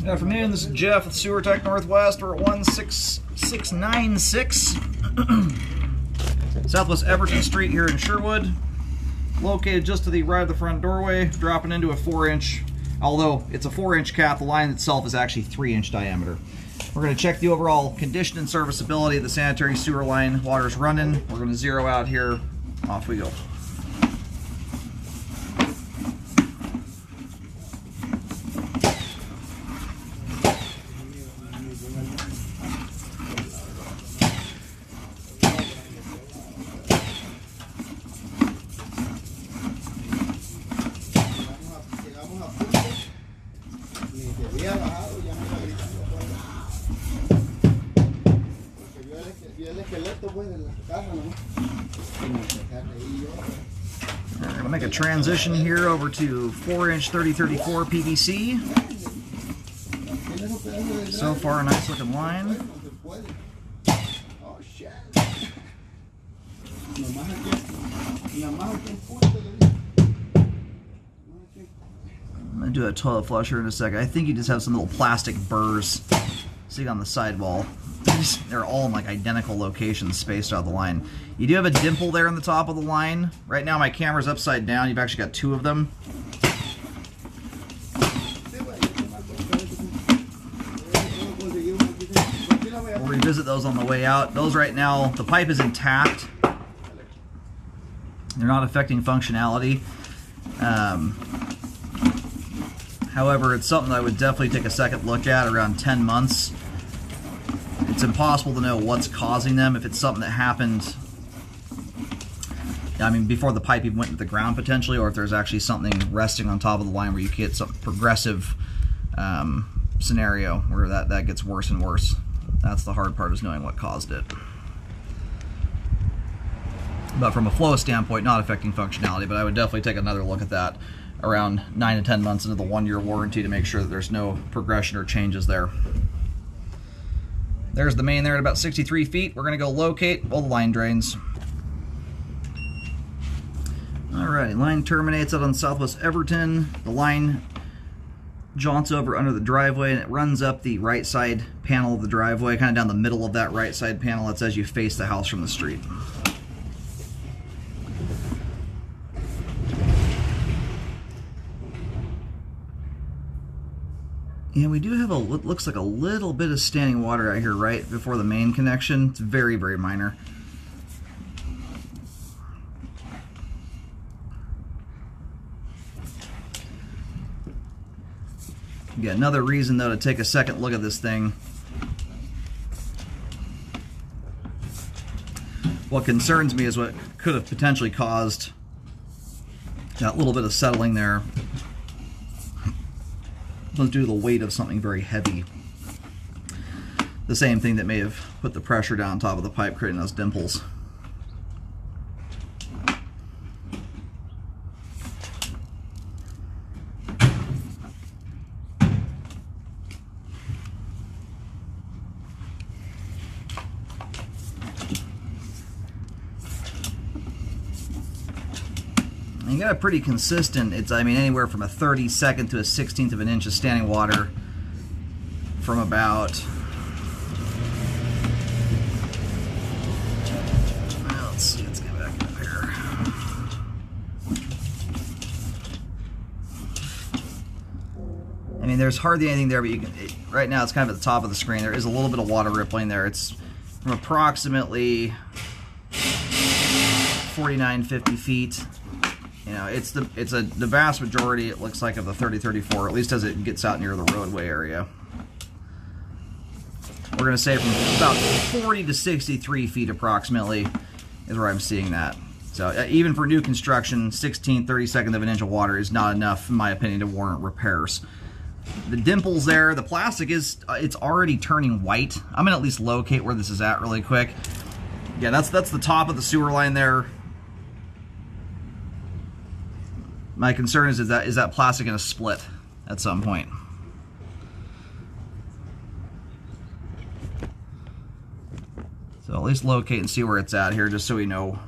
Good afternoon, this is Jeff with Sewer Tech Northwest. We're at 16696 Southwest Everton Street here in Sherwood. Located just to the right of the front doorway, dropping into a 4-inch, although it's a 4-inch cap, the line itself is actually 3-inch diameter. We're going to check the overall condition and serviceability of the sanitary sewer line. Water's running. We're going to zero out here. Off we go. We're going to make a transition here over to 4-inch 3034 PVC. So far, a nice looking line. I'm going to do a toilet flusher in a second. I think you just have some little plastic burrs sitting on the sidewall. They're all in like identical locations spaced out the line. You do have a dimple there on the top of the line. Right now my camera's upside down. You've actually got 2 of them. We'll revisit those on the way out. Those right now, the pipe is intact. They're not affecting functionality. However, it's something I would definitely take a second look at around 10 months. It's impossible to know what's causing them. If it's something that happened, I mean, before the pipe even went into the ground potentially, or if there's actually something resting on top of the line where you get some progressive scenario where that gets worse and worse. That's the hard part, is knowing what caused it. But from a flow standpoint, not affecting functionality, but I would definitely take another look at that around 9 to 10 months into the 1-year warranty to make sure that there's no progression or changes there. There's the main there at about 63 feet. We're going to go locate all the line drains. Alrighty, line terminates out on Southwest Everton. The line jaunts over under the driveway and it runs up the right side panel of the driveway, kind of down the middle of that right side panel. That's as you face the house from the street. Yeah, we do have what looks like a little bit of standing water out here right before the main connection. It's very, very minor. Yeah, another reason though to take a second look at this thing. What concerns me is what could have potentially caused that little bit of settling there. Due to the weight of something very heavy. The same thing that may have put the pressure down on top of the pipe, creating those dimples. You got a pretty consistent, I mean, anywhere from a 32nd to a 16th of an inch of standing water from about, let's see, let's get back up here. I mean, there's hardly anything there, but you can, right now it's kind of at the top of the screen. There is a little bit of water rippling there. It's from approximately 49, 50 feet. You know, it's the vast majority, it looks like, of the 3034, at least as it gets out near the roadway area. We're going to say from about 40 to 63 feet approximately is where I'm seeing that. So even for new construction, 16, 32nd of an inch of water is not enough, in my opinion, to warrant repairs. The dimples there, the plastic it's already turning white. I'm going to at least locate where this is at really quick. Yeah, that's the top of the sewer line there. My concern is that plastic going to split at some point? So at least locate and see where it's at here, just so we know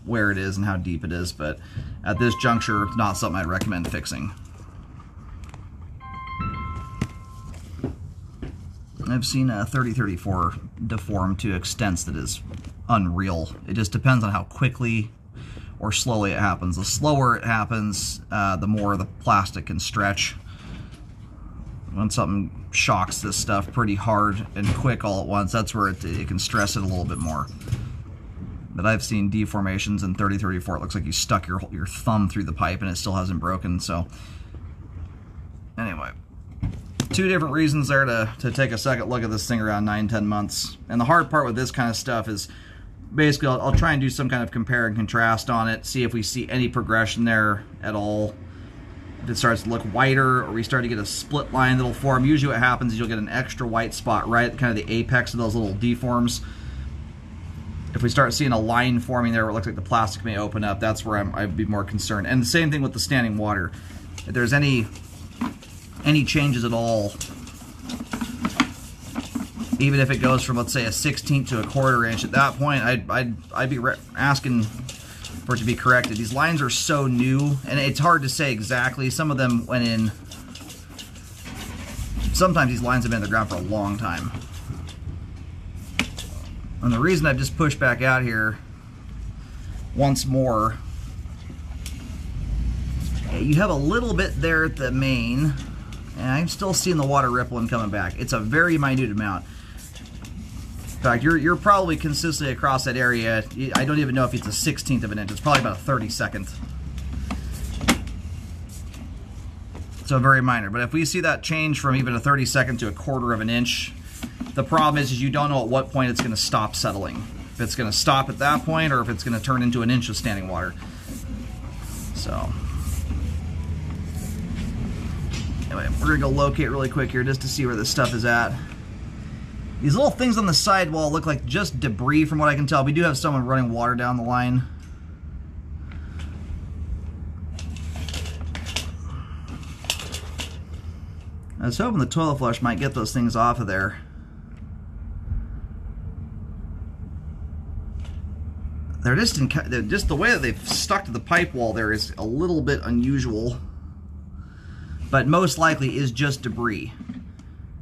where it is and how deep it is. But at this juncture, it's not something I'd recommend fixing. I've seen a 3034 deform to extents that is unreal. It just depends on how quickly or slowly it happens. The slower it happens, the more the plastic can stretch. When something shocks this stuff pretty hard and quick all at once, that's where it can stress it a little bit more. But I've seen deformations in 3034. It looks like you stuck your thumb through the pipe and it still hasn't broken. So anyway, two different reasons there to take a second look at this thing around 9-10 months. And the hard part with this kind of stuff is basically I'll try and do some kind of compare and contrast on it, see if we see any progression there at all. If it starts to look whiter or we start to get a split line that'll form, usually what happens is you'll get an extra white spot right at kind of the apex of those little deforms. If we start seeing a line forming there where it looks like the plastic may open up, that's where I'd be more concerned. And the same thing with the standing water. If there's any changes at all, even if it goes from, let's say, a 1/16 to a 1/4 inch, at that point I'd be asking for it to be corrected. These lines are so new, and it's hard to say exactly. Some of them went in. Sometimes these lines have been in the ground for a long time. And the reason I've just pushed back out here once more, you have a little bit there at the main, and I'm still seeing the water rippling coming back. It's a very minute amount. In fact, you're probably consistently across that area. I don't even know if it's a 1/16 of an inch. It's probably about a 32nd. So very minor. But if we see that change from even a 32nd to a 1/4 of an inch, the problem is you don't know at what point it's going to stop settling. If it's going to stop at that point or if it's going to turn into an inch of standing water. So anyway, we're going to go locate really quick here just to see where this stuff is at. These little things on the sidewall look like just debris from what I can tell. We do have someone running water down the line. I was hoping the toilet flush might get those things off of there. They're just the way that they've stuck to the pipe wall there is a little bit unusual, but most likely is just debris.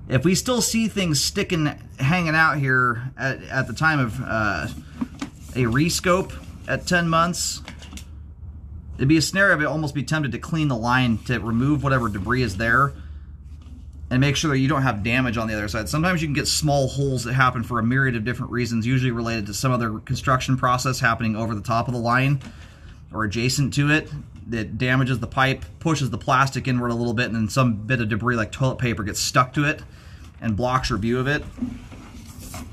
If we still see things hanging out here at the time of a rescope at 10 months, it'd be a scenario of it almost be tempted to clean the line to remove whatever debris is there and make sure that you don't have damage on the other side. Sometimes you can get small holes that happen for a myriad of different reasons, usually related to some other construction process happening over the top of the line or adjacent to it that damages the pipe, pushes the plastic inward a little bit, and then some bit of debris like toilet paper gets stuck to it and blocks your view of it.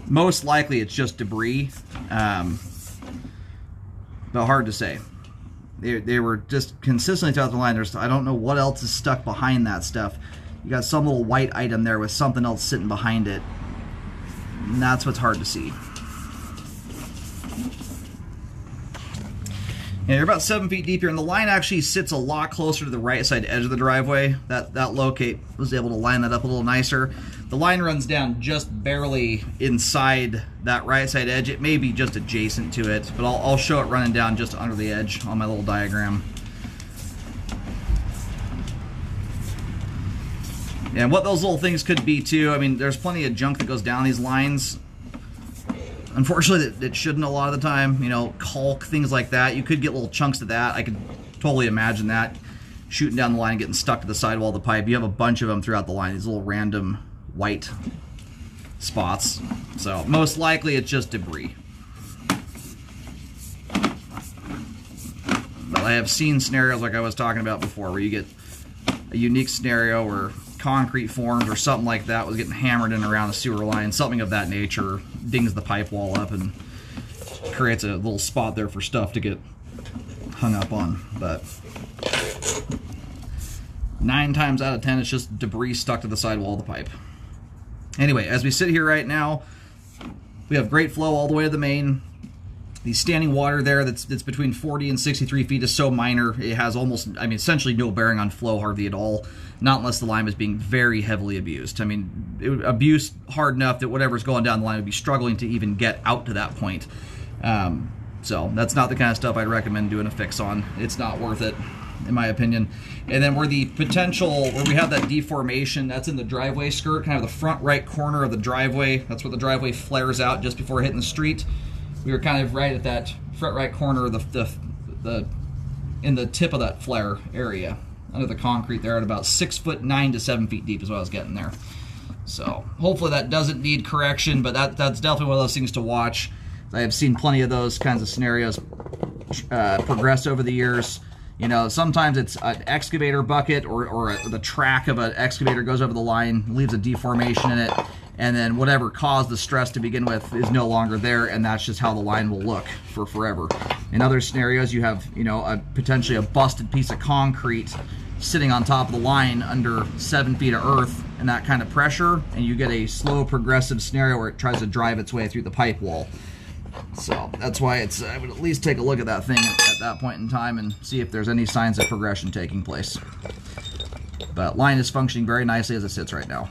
Most likely it's just debris, but hard to say. They were just consistently throughout the line. I don't know what else is stuck behind that stuff. You got some little white item there with something else sitting behind it, and that's what's hard to see. Yeah, you're about 7 feet deep here, and the line actually sits a lot closer to the right side edge of the driveway. That locate was able to line that up a little nicer. The line runs down just barely inside that right side edge. It may be just adjacent to it, but I'll show it running down just under the edge on my little diagram. And what those little things could be too, I mean, there's plenty of junk that goes down these lines. Unfortunately, it shouldn't a lot of the time. You know, caulk, things like that. You could get little chunks of that. I could totally imagine that. Shooting down the line and getting stuck to the sidewall of the pipe. You have a bunch of them throughout the line. These little random white spots. So most likely it's just debris. But I have seen scenarios like I was talking about before where you get a unique scenario where concrete forms or something like that was getting hammered in around the sewer line, something of that nature, dings the pipe wall up and creates a little spot there for stuff to get hung up on. But 9 times out of 10 it's just debris stuck to the sidewall of the pipe. Anyway, as we sit here right now, we have great flow all the way to the main. The standing water there that's between 40 and 63 feet is so minor, it has almost, I mean, essentially no bearing on flow hardly at all, not unless the line is being very heavily abused. I mean, it would abuse hard enough that whatever's going down the line would be struggling to even get out to that point. So that's not the kind of stuff I'd recommend doing a fix on. It's not worth it. in my opinion. And then where the potential, where we have that deformation, that's in the driveway skirt, kind of the front right corner of the driveway. That's where the driveway flares out just before hitting the street. We were kind of right at that front right corner of in the tip of that flare area, under the concrete there, at about 6'9" to 7 feet deep is what I was getting there. So hopefully that doesn't need correction, but that's definitely one of those things to watch. I have seen plenty of those kinds of scenarios progress over the years. You know, sometimes it's an excavator bucket or the track of an excavator goes over the line, leaves a deformation in it, and then whatever caused the stress to begin with is no longer there, and that's just how the line will look for forever. In other scenarios, you have, you know, potentially a busted piece of concrete sitting on top of the line under 7 feet of earth and that kind of pressure, and you get a slow progressive scenario where it tries to drive its way through the pipe wall. So that's why I would at least take a look at that thing at that point in time and see if there's any signs of progression taking place. But line is functioning very nicely as it sits right now.